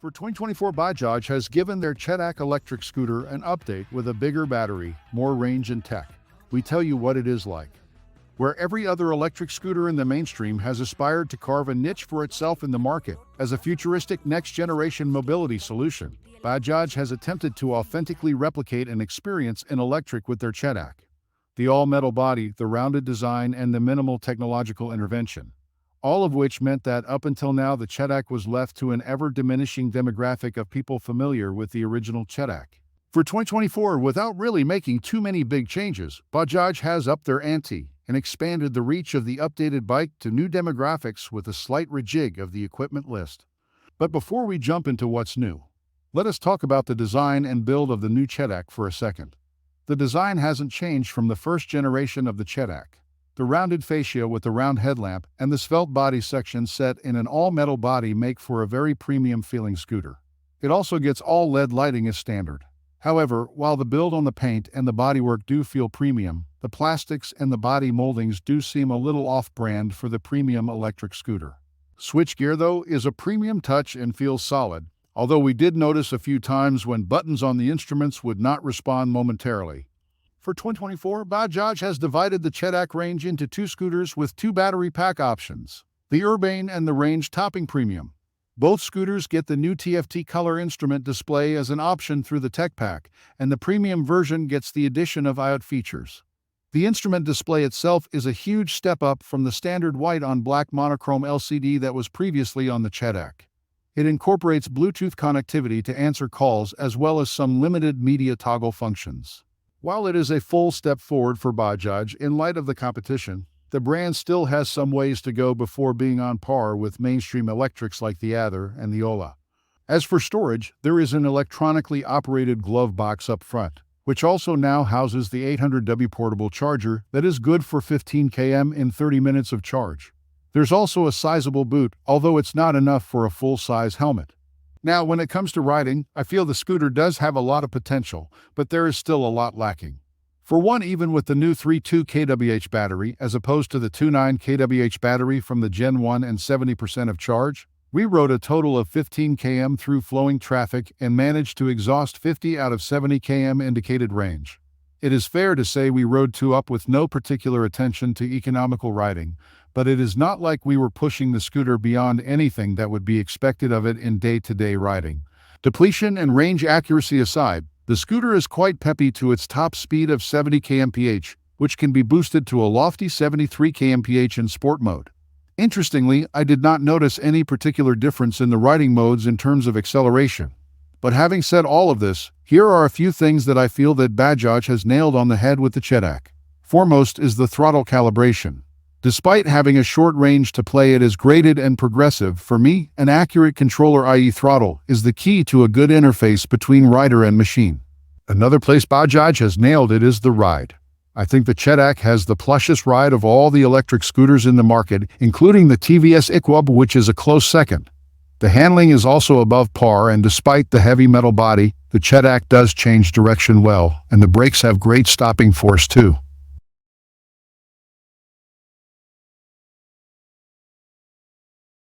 For 2024, Bajaj has given their Chetak electric scooter an update with a bigger battery, more range and tech. We tell you what it is like. Where every other electric scooter in the mainstream has aspired to carve a niche for itself in the market as a futuristic next-generation mobility solution, Bajaj has attempted to authentically replicate an experience in electric with their Chetak. The all-metal body, the rounded design, and the minimal technological intervention. All of which meant that up until now the Chetak was left to an ever-diminishing demographic of people familiar with the original Chetak. For 2024, without really making too many big changes, Bajaj has upped their ante and expanded the reach of the updated bike to new demographics with a slight rejig of the equipment list. But before we jump into what's new, let us talk about the design and build of the new Chetak for a second. The design hasn't changed from the first generation of the Chetak. The rounded fascia with the round headlamp and the svelte body section set in an all-metal body make for a very premium-feeling scooter. It also gets all LED lighting as standard. However, while the build on the paint and the bodywork do feel premium, the plastics and the body moldings do seem a little off-brand for the premium electric scooter. Switchgear, though, is a premium touch and feels solid, although we did notice a few times when buttons on the instruments would not respond momentarily. For 2024, Bajaj has divided the Chetak range into two scooters with two battery pack options, the Urbane and the Range Topping Premium. Both scooters get the new TFT color instrument display as an option through the tech pack, and the premium version gets the addition of IoT features. The instrument display itself is a huge step up from the standard white on black monochrome LCD that was previously on the Chetak. It incorporates Bluetooth connectivity to answer calls as well as some limited media toggle functions. While it is a full step forward for Bajaj in light of the competition, the brand still has some ways to go before being on par with mainstream electrics like the Ather and the Ola. As for storage, there is an electronically operated glove box up front, which also now houses the 800W portable charger that is good for 15 km in 30 minutes of charge. There's also a sizable boot, although it's not enough for a full-size helmet. Now, when it comes to riding, I feel the scooter does have a lot of potential, but there is still a lot lacking. For one, even with the new 3.2 kWh battery, as opposed to the 2.9 kWh battery from the Gen 1 and 70% of charge, we rode a total of 15 km through flowing traffic and managed to exhaust 50 out of 70 km indicated range. It is fair to say we rode 2 up with no particular attention to economical riding, but it is not like we were pushing the scooter beyond anything that would be expected of it in day-to-day riding. Depletion and range accuracy aside, the scooter is quite peppy to its top speed of 70 kmph, which can be boosted to a lofty 73 kmph in sport mode. Interestingly, I did not notice any particular difference in the riding modes in terms of acceleration. But having said all of this, here are a few things that I feel that Bajaj has nailed on the head with the Chetak. Foremost is the throttle calibration. Despite having a short range to play, it is graded and progressive. For me, an accurate controller, i.e. throttle, is the key to a good interface between rider and machine. Another place Bajaj has nailed it is the ride. I think the Chetak has the plushest ride of all the electric scooters in the market, including the TVS Equab, which is a close second. The handling is also above par, and despite the heavy metal body, the Chetak does change direction well, and the brakes have great stopping force too.